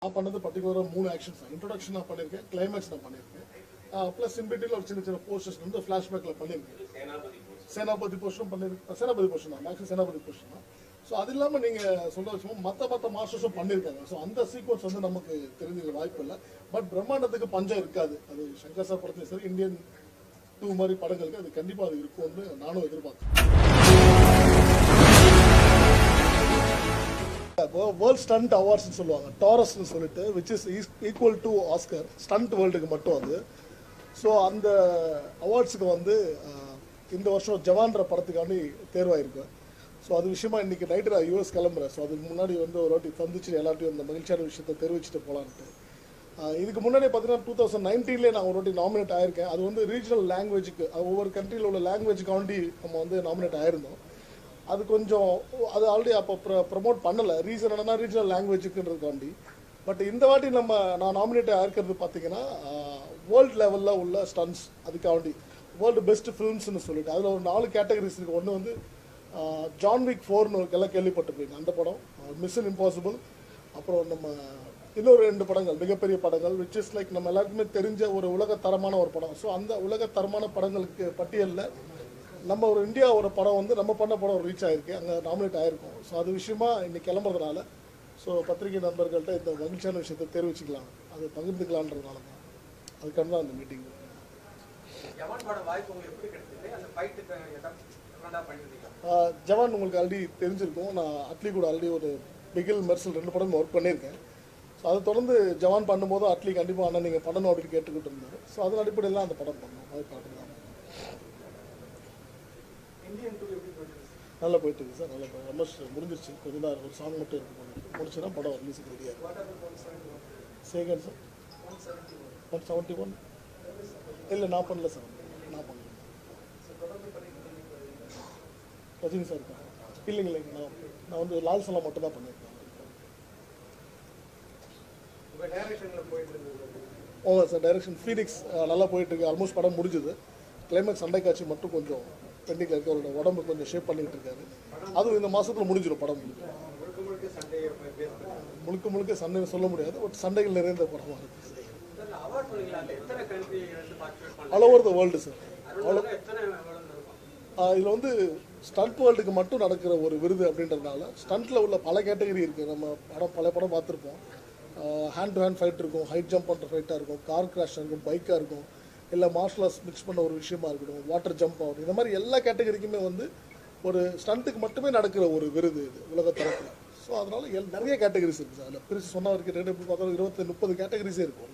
நான் பண்ணது பர்டிகுலராக 3 ஆக்ஷன்ஸ் தான். இன்ட்ரோடக்ஷன் நான் பண்ணியிருக்கேன், கிளைமேக்ஸ் நான் பண்ணியிருக்கேன், ப்ளஸ் இன்பிட்டியில் ஒரு சின்ன சின்ன போர்ஷன்ஸ் வந்து ஃப்ளாஷ்பேக்கில் பண்ணியிருக்கேன். சேனாபதி போர்ஷனும் பண்ணியிருக்கேன். சேனாபதி போர்ஷன் தான், மேக்ஸிமம் சேனாபதி போர்ஷன் தான். ஸோ அது இல்லாமல் நீங்கள் சொல்ல வச்சோம் மற்ற மாஸ்டர்ஸும் பண்ணியிருக்காங்க. ஸோ அந்த சீக்வன்ஸ் வந்து நமக்கு தெரிஞ்சுக்க வாய்ப்பு இல்லை. பட் பிரம்மாண்டத்துக்கு பஞ்சம் இருக்காது. அது சங்கர் சார் படத்துலையும் சரி, இந்தியன் 2 மாதிரி படங்களுக்கு அது கண்டிப்பாக அது இருக்கும்னு நானும் எதிர்பார்த்தேன். வேர்ல்ட் ஸ்டண்ட் அவார்ட்ஸ்னு சொல்லுவாங்க, டாரஸ்ன்னு சொல்லிட்டு, which is equal to Oscar, stunt வேர்ல்டுக்கு மட்டும் அது. ஸோ அந்த அவார்ட்ஸுக்கு வந்து இந்த வருஷம் ஜவான்ற படத்துக்காண்டி தேர்வாயிருக்கு. ஸோ அது விஷயமா இன்னைக்கு நைட்டு நான் யூஎஸ் கிளம்புறேன். ஸோ அதுக்கு முன்னாடி வந்து ஒரு வாட்டி சந்திச்சு எல்லாத்தையும் அந்த மகிழ்ச்சியான விஷயத்தை தெரிவிச்சுட்டு போகலான்ட்டு. இதுக்கு முன்னாடி பார்த்தீங்கன்னா 2019 நான் ஒரு வாட்டி நாமினேட் ஆயிருக்கேன். அது வந்து ரீஜனல் லாங்குவேஜுக்கு, ஒவ்வொரு கண்ட்ரியில் உள்ள லாங்குவேஜுக்காண்டி நம்ம வந்து நாமினேட் ஆயிருந்தோம். அது கொஞ்சம் அது ஆல்ரெடி அப்போ ப்ரமோட் பண்ணலை. ரீசன் என்னன்னா ரீஜனல் லாங்குவேஜுக்குன்றதுக்காண்டி. பட் இந்த வாட்டி நான் நாமினேட் ஆயிருக்கிறது பார்த்தீங்கன்னா வேர்ல்டு லெவலில் உள்ள ஸ்டன்ஸ், அதுக்காண்டி வேர்ல்டு பெஸ்ட் ஃபிலிம்ஸ்னு சொல்லிட்டு அதில் ஒரு 4 கேட்டகரிஸ் இருக்குது. ஒன்று வந்து ஜான் விக் 4ன்னு எல்லாம் கேள்விப்பட்டிருப்பீங்க, அந்த படம், மிஷன் இம்பாசிபிள், அப்புறம் நம்ம இன்னொரு 2 படங்கள் மிகப்பெரிய படங்கள், விச் இஸ் லைக் நம்ம எல்லாருக்குமே தெரிஞ்ச ஒரு உலகத்தரமான ஒரு படம். ஸோ அந்த உலகத்தரமான படங்களுக்கு பட்டியலில் நம்ம ஒரு இந்தியாவோட படம் வந்து நம்ம பண்ண படம் ரீச் ஆகிருக்கு, அங்கே நாமினேட் ஆகிருக்கும். ஸோ அது விஷயமா இன்னைக்கு கிளம்புறதுனால ஸோ பத்திரிகை நண்பர்கள்ட்ட இந்த மகிழ்ச்சியான விஷயத்தை தெரிவிச்சுக்கலாம், அது பகிர்ந்துக்கலான்றதுனால தான், அதுக்காக தான் அந்த மீட்டிங். ஜவான் உங்களுக்கு ஆல்ரெடி தெரிஞ்சிருக்கும். நான் அட்லி கூட ஆல்ரெடி ஒரு பிகில் மெர்சல் 2 படம் ஒர்க் பண்ணியிருக்கேன். ஸோ அதை தொடர்ந்து ஜவான் பண்ணும்போது அட்லி கண்டிப்பாக அண்ணன் நீங்கள் பண்ணணும் அப்படின்னு கேட்டுக்கிட்டு இருந்தார். ஸோ அதன் அடிப்படையில் அந்த படம் பண்ணோம். அது பார்த்துக்கலாம். நல்லா போயிட்டு இருக்கு சார், நல்லா ஆல்மோஸ்ட் முடிஞ்சிருச்சு. கொஞ்சம் தான் ஒரு சாங் மட்டும் இருக்கு, முடிச்சுன்னா படம் ரிலீஸுக்கு ரெடியாக இருக்கும். சேகன் சார் 171 இல்லை நான் பண்ணல சார், நான் பண்ணல. ரஜினி சார் இருக்கேன் இல்லைங்க, நான் வந்து லால் சலாம் மட்டும் தான் பண்ணியிருக்கேன். ஓகே சார், டைரக்ஷன் ஃபீனிக்ஸ் நல்லா போயிட்டு இருக்கு. ஆல்மோஸ்ட் படம் முடிஞ்சுது. கிளைமேக்ஸ் சண்டை காட்சி மட்டும் கொஞ்சம் பெண்டிங்கில் இருக்க, அவரோட உடம்பு கொஞ்சம் ஷேப் பண்ணிக்கிட்டு இருக்காரு. அதுவும் இந்த மாதத்தில் முடிஞ்சிடும், படம் முடிஞ்சிடும். முழுக்க சண்டை சொல்ல முடியாது, பட் சண்டைகள் நிறைந்த படமாக இருக்குது. All over the world sir. இதில் வந்து ஸ்டண்ட் வேர்ல்டுக்கு மட்டும் நடக்கிற ஒரு விருது அப்படின்றதுனால ஸ்டண்ட்டில் உள்ள பல கேட்டகரி இருக்குது. நம்ம பல படம் பார்த்துருப்போம். ஹேண்ட் டு ஹேண்ட் ஃபைட் இருக்கும், ஹைட் ஜம்ப் பண்ணுற ஃபைட்டாக இருக்கும், கார் கிராஷ் இருக்கும், பைக்காக இருக்கும், இல்லை மார்ஷல் ஆர்ட்ஸ் மிக்ஸ் பண்ண ஒரு விஷயமா இருக்கட்டும், வாட்டர் ஜம்ப் ஆகும், இந்த மாதிரி எல்லா கேட்டகரிக்குமே வந்து ஒரு ஸ்டண்ட்டுக்கு மட்டுமே நடக்கிற ஒரு விருது இது உலகத்தரத்தில். ஸோ அதனால நிறைய கேட்டகரிஸ் இருக்குது சார். அதில் பிரித்து சொன்ன வரைக்கும் ரேட் எப்படி பார்த்தாலும் 20-30 கேட்டகரிஸே இருக்கும்.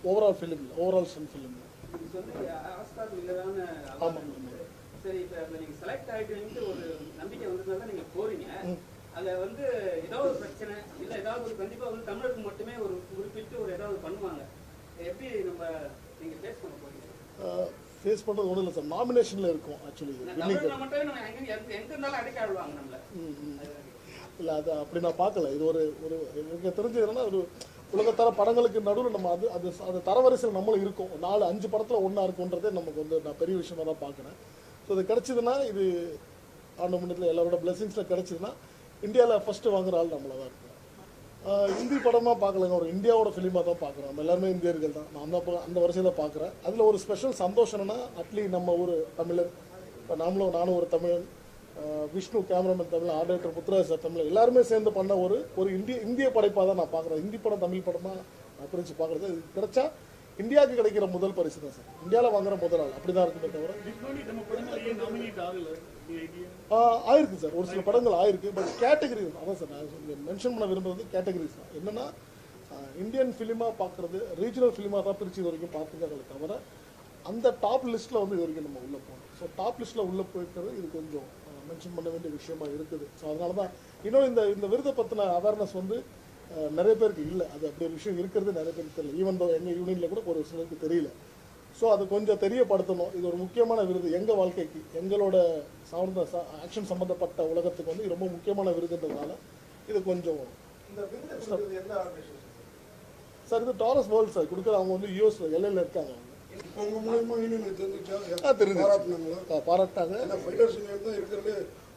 Overall film, overall stunt film. ஆமாம். சரி, இப்போ நீங்கள் செலக்ட் ஆகிட்டு ஒரு நம்பிக்கை வந்ததுனால நீங்கள் போறீங்க. அதில் வந்து ஏதாவது ஒரு பிரச்சனை இல்லை, ஏதாவது ஒரு கண்டிப்பாக வந்து தமிழருக்கு மட்டுமே ஒரு குறிப்பிட்டு ஒரு ஏதாவது பண்ணுவாங்க, எப்படி நீங்கள் ஃபேஸ் பண்ண போறீங்க? ஃபேஸ் பண்ணுறது ஒன்றும் இல்லை சார், நாமினேஷனில் இருக்கும். ஆக்சுவலி மட்டுமே நம்ம எங்கே இருந்தாலும் அடைக்க ஆடுவாங்க நம்மள. இல்லை, அது அப்படி நான் பார்க்கல. இது ஒரு எனக்கு தெரிஞ்சது என்னன்னா, ஒரு உலகத்தர படங்களுக்கு நடுவில் நம்ம அது தரவரிசையில் நம்மளும் இருக்கும். 4-5 படத்தில் ஒன்றா இருக்குன்றதே நமக்கு வந்து நான் பெரிய விஷயமா தான் பார்க்குறேன். ஸோ இது கிடச்சிதுன்னா, இது ஆண்டு முன்னத்தில் எல்லாரோட பிளெஸிங்ஸில் கிடச்சிதுன்னா இந்தியாவில் ஃபஸ்ட்டு வாங்குற ஆள் நம்மள தான் இருக்கும். ஹிந்தி படமாக பார்க்கலங்க, ஒரு இந்தியாவோட ஃபிலிமாக தான் பார்க்குறோம். நம்ம எல்லாருமே இந்தியர்கள் தான். நான் அந்த வரிசையில் பார்க்குறேன். அதில் ஒரு ஸ்பெஷல் சந்தோஷம்னா, அட்லி நம்ம ஊர் தமிழர், இப்போ நானும் ஒரு தமிழன், விஷ்ணு கேமராமேன் தமிழ், ஆர்டேட்டர் புத்ராஜ் சார் தமிழ், எல்லாருமே சேர்ந்து பண்ண ஒரு இந்திய படைப்பாக தான் நான் பார்க்குறேன். ஹிந்தி படம் தமிழ் படமாக நான் பிரித்து பார்க்குறது. இது கிடைச்சா இந்தியாவுக்கு கிடைக்கிற முதல் பரிசு தான் சார், இந்தியாவில் வாங்குற முதல் ஆள். அப்படி தான் இருக்குமே தவிர ஆயிருக்கு சார், ஒரு சில படங்கள் ஆயிருக்கு. பட் கேட்டகரி அதான் சார் நான் மென்ஷன் பண்ண விரும்புறது கேட்டகரிஸ் தான். என்னென்னா இந்தியன் ஃபிலிமாக பார்க்குறது, ரீஜனல் ஃபிலிமாக தான் பிரித்து இது வரைக்கும் பார்த்துக்காங்களே தவிர அந்த டாப் லிஸ்ட்டில் வந்து இது வரைக்கும் நம்ம உள்ளே போகணும். ஸோ டாப் லிஸ்ட்டில் உள்ளே போய்க்கிறது இது கொஞ்சம் மென்ஷன் பண்ண வேண்டிய விஷயமா இருக்குது. ஸோ அதனால தான் இன்னும் இந்த விருதை பற்றின அவேர்னஸ் வந்து நிறைய பேருக்கு இல்லை. அது அப்படி ஒரு விஷயம் இருக்கிறது நிறைய பேருக்கு தெரியல. ஈவன் தோ எங்கள் யூனியனில் கூட ஒரு சிலருக்கு தெரியல. ஸோ அது கொஞ்சம் தெரியப்படுத்தணும். இது ஒரு முக்கியமான விருது, எங்கள் வாழ்க்கைக்கு, எங்களோட ஆக்ஷன் சம்மந்தப்பட்ட உலகத்துக்கு வந்து ரொம்ப முக்கியமான விருதுன்றதுனால இது கொஞ்சம் சார். இது டாரஸ் வேர்ல்டு சார் கொடுக்குற, அவங்க வந்து யூஎஸ் எல்லையில் இருக்காங்க. பாராட்டாங்க.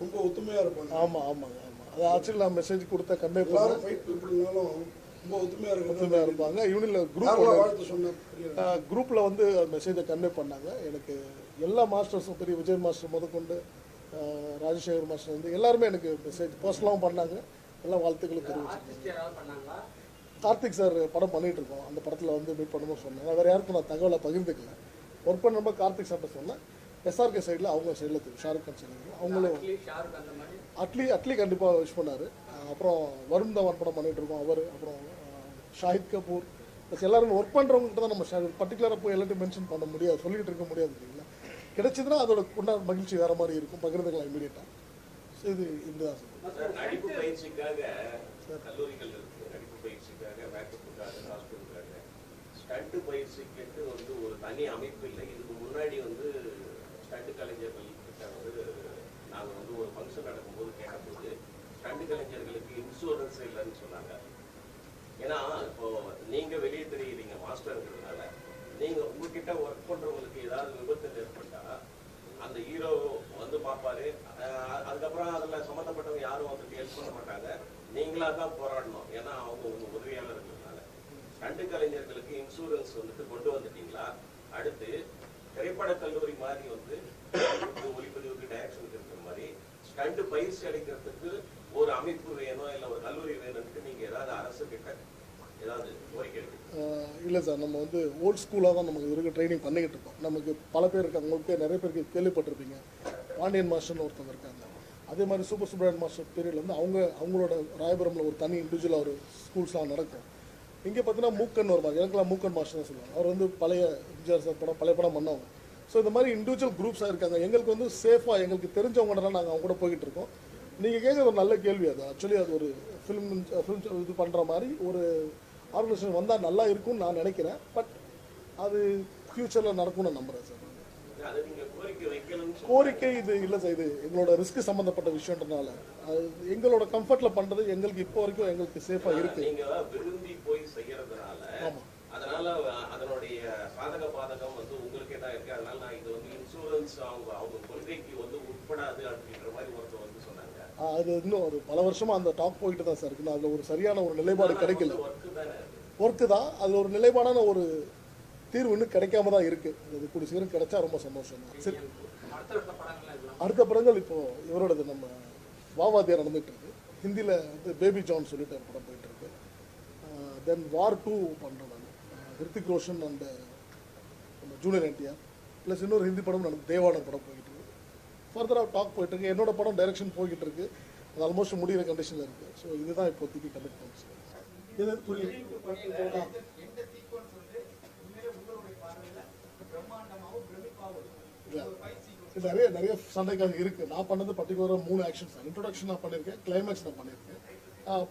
ரொம்ப ஒத்துமையா இருப்பாங்க. ஆமாம். அது ஆக்சுவலி நான் மெசேஜ் கொடுத்த கன்வே எல்லாரும் ஃபைட் எப்படினாலும் ரொம்ப ஒத்துமையாக இருப்பாங்க. யூனியில் குரூப்பில் வந்து மெசேஜை கன்வே பண்ணாங்க. எனக்கு எல்லா மாஸ்டர்ஸும் பெரிய விஜய் மாஸ்டர் முதற்கொண்டு ராஜசேகர் மாஸ்டர் வந்து எல்லாருமே எனக்கு மெசேஜ் பர்சனலாகவும் பண்ணாங்க. எல்லாம் வாழ்த்துக்களும் தெரிவிச்சிருக்காங்க. கார்த்திக் சார் படம் பண்ணிட்டு இருக்கோம். அந்த படத்தில் வந்து மீட் பண்ணும்போது சொன்னாங்க. வேறு யாருக்கும் நான் தகவலை பகிர்ந்துக்கல. ஒர்க் பண்ணும்போது கார்த்திக் சார்ட்ட சொன்னேன். எஸ்ஆர்கே சைடில் அவங்க சைடில் தெரியும், ஷாருக் கான் சைடில் அவங்களும் அட்லி கண்டிப்பாக விஷ் பண்ணார். அப்புறம் வருண் தவன் படம் பண்ணிட்டு இருக்கோம் அவர், அப்புறம் ஷாஹித் கபூர் ப்ளஸ் எல்லாரும் ஒர்க் பண்ணுறவங்ககிட்ட தான் நம்ம பர்டிகுலராக போய் எல்லாத்தையும் மென்ஷன் பண்ண முடியாது, சொல்லிக்கிட்டு இருக்க முடியாது இல்லைங்களா. கிடைச்சதுன்னா அதோட கொண்டாட மகிழ்ச்சி வேறு மாதிரி இருக்கும், பகிர்ந்துக்கலாம் இமீடியட்டாக. ஸோ இது இதுதான் சார். நடிப்பு பயிற்சிக்காக கல்லூரிகள் இருக்கு, நடிப்பு பயிற்சிக்காக மேக்கப்புக்காக ஹாஸ்பிட்டலுக்காக ஸ்டண்ட் பயிற்சிக்கு வந்து ஒரு தனி அமைப்பு இல்லை. இதுக்கு முன்னாடி வந்து ஸ்டண்ட் கலைஞர்கள் கிட்ட வந்து நாங்கள் வந்து ஒரு ஃபங்க்ஷன் நடக்கும்போது கேட்டபோது ஸ்டண்ட் கலைஞர்களுக்கு இன்சூரன்ஸ் இல்லைன்னு சொன்னாங்க. ஏன்னா இப்போ நீங்க வெளியே தெரியுறீங்க மாஸ்டர்ங்கிறதுனால, நீங்க உங்ககிட்ட ஒர்க் பண்றவங்களுக்கு ஏதாவது விபத்து ஏற்பட்டா அந்த ஹீரோ வந்து பார்ப்பாரு. அதுக்கப்புறம் அதுல சம்மந்தப்பட்டவங்க யாரும் வந்துட்டு ஹெல்ப் பண்ண மாட்டாங்க, நீங்களா தான் போராடணும். ஏன்னா அவங்க உங்க உதவியாளர் இருக்கிறதுனால. ஸ்டண்ட் கலைஞர்களுக்கு இன்சூரன்ஸ் வந்துட்டு கொண்டு வந்துட்டீங்களா? அடுத்து திரைப்பட கல்லூரி மாதிரி வந்து ஒளிப்பதிவுக்கு டைரக்ஷனுக்கு இருக்கிற மாதிரி ஸ்டண்ட் பயிற்சி அளிக்கிறதுக்கு ஒரு அமைப்பு வேணும், இல்லை ஒரு கல்லூரி வேணும்னு நீங்க ஏதாவது அரசு கிட்ட ஏதாவது கோரிக்கை இருக்கு? இல்லை சார், நம்ம வந்து ஓல்ட் ஸ்கூலாக தான் நமக்கு இருக்க ட்ரைனிங் பண்ணிக்கிட்டு இருக்கோம். நமக்கு பல பேர் இருக்காங்க, உங்களுக்கு நிறைய பேருக்கு கேள்விப்பட்டிருப்பீங்க. பாண்டியன் மாஸ்டர்னு ஒருத்தவங்க இருக்காங்க. அதே மாதிரி சூப்பர் சுப்ரமணியன் மாஸ்டர் பீரியட்ல வந்து அவங்களோட ராயபுரமில் ஒரு தனி இண்டிவிஜுவலாக ஒரு ஸ்கூல்ஸ்லாம் நடக்கும். இங்கே பார்த்தீங்கன்னா மூக்கன் வருவாங்க, எனக்குலாம் மூக்கன் மாஸ்டர்னு சொல்லுவாங்க. அவர் வந்து பழைய எம்ஜிஆர் சார் படம் பழைய படம் பண்ணவங்க. ஸோ இந்த மாதிரி இண்டிவிஜுவல் குரூப்ஸாக இருக்காங்க. எங்களுக்கு வந்து சேஃபாக எங்களுக்கு தெரிஞ்சவங்கள்லாம் நாங்கள் அவங்க கூட போய்கிட்டு இருக்கோம். நீங்கள் கேட்குறது ஒரு நல்ல கேள்வி. அது ஆக்சுவலி அது ஒரு ஃபிலிம் இது பண்ணுற மாதிரி ஒரு ஆர்கனைசேஷன் வந்தால் நல்லா இருக்கும்னு நான் நினைக்கிறேன். பட் அது ஃப்யூச்சரில் நடக்கும்னு நான் நம்புகிறேன் சார். கோரிக்கை இது இல்லை சார், இது எங்களோட ரிஸ்க் சம்மந்தப்பட்ட விஷயம்ன்றனால அது எங்களோட கம்ஃபர்ட்டில் பண்ணுறது எங்களுக்கு இப்போ வரைக்கும் எங்களுக்கு சேஃபாக இருக்குது. நீங்கள் விரும்பி போய் செய்யறதுனால ஆமாம், அதனால அதனுடைய சாதக பாதகம் வந்து உங்களுக்கே தான் இருக்கு. அதனால நான் இது வந்து இன்சூரன்ஸ் அவங்க கொள்கைக்கு வந்து உட்படாது அப்படின்ற மாதிரி ஒருத்தர் வந்து சொன்னாங்க. அது இன்னும் ஒரு பல வருஷமா அந்த டாக் போயிட்டு தான் சார் இருக்கு. அதில் ஒரு சரியான ஒரு நிலைப்பாடு கிடைக்கல. ஒர்க்கு தான், அது ஒரு நிலைப்பாடான ஒரு தீர்வு இன்னும் கிடைக்காம தான் இருக்கு. அது கூடிய சீக்கிரம் கிடைச்சா ரொம்ப சந்தோஷம் தான். சரி, அடுத்த படங்கள் இப்போ இவரோடது நம்ம வாவாதியா நடந்துட்டு இருக்கு. ஹிந்தியில் வந்து பேபி ஜான் சொல்லிட்டு ஒரு படம் போயிட்டு இருக்கு. தென் வார் 2 பண்ணுறேன் நான், ஹிருத்திக் ரோஷன் அண்ட் நம்ம ஜூனியர் என்டிஆர் ப்ளஸ் இன்னொரு ஹிந்தி படம் நடந்து தேவான படம் போயிட்டு இருக்கு. ஃபர்தராக டாக் போயிட்டு இருக்கு. என்னோட படம் டைரக்ஷன் போய்கிட்டு இருக்கு. அது ஆல்மோஸ்ட் முடிகிற கண்டிஷனில் இருக்கு. ஸோ இதுதான் இப்போதைக்கு கமிட்மெண்ட்ஸ். இது நிறைய நிறைய சண்டைகள் இருக்கு. நான் பண்ணது பர்டிகுலராக 3 ஆக்ஷன்ஸ். இன்ட்ரோடக்ஷன் நான் பண்ணியிருக்கேன், கிளைமேக்ஸ் நான் பண்ணியிருக்கேன்,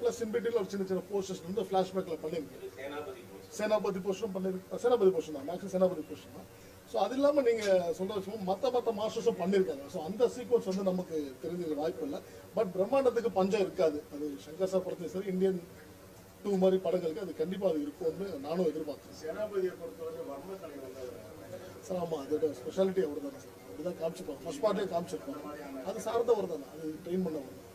ப்ளஸ் இன்பிட்டில் ஒரு சின்ன சின்ன போர்ஷன்ஸ் வந்து ஃப்ளாஷ்பேக்கில் பண்ணியிருக்கேன். சேனாபதி போர்ஷனும் பண்ணியிருக்கேன். சேனாபதி போர்ஷன் தான், மேக்ஸிமம் சேனாபதி போர்ஷன் தான். ஸோ அது இல்லாமல் நீங்கள் சொல்கிற விஷயம் மற்ற மாஸ்டர்ஸும் பண்ணியிருக்காங்க. ஸோ அந்த சீக்வன்ஸ் வந்து நமக்கு தெரிஞ்ச வாய்ப்பு இல்லை. பட் பிரம்மாண்டத்துக்கு பஞ்சம் இருக்காது. அது சங்கர் சார் படத்தையும் சரி, இந்தியன் 2 மாதிரி படங்களுக்கு அது கண்டிப்பாக அது இருக்கும்னு நானும் எதிர்பார்க்குறேன். சேனாபதியை பொறுத்தவரை வர்மக்கலை வந்து சார் ஆமாம், அதோட ஸ்பெஷாலிட்டி அவர் தானே சார். அப்படிதான் காமிச்சிருப்பாங்க, ஃபர்ஸ்ட் பார்ட்டே காமிச்சிருப்பாங்க. அது சார்ந்தவர் தானே, அது ட்ரெயின் பண்ணவர் தான்.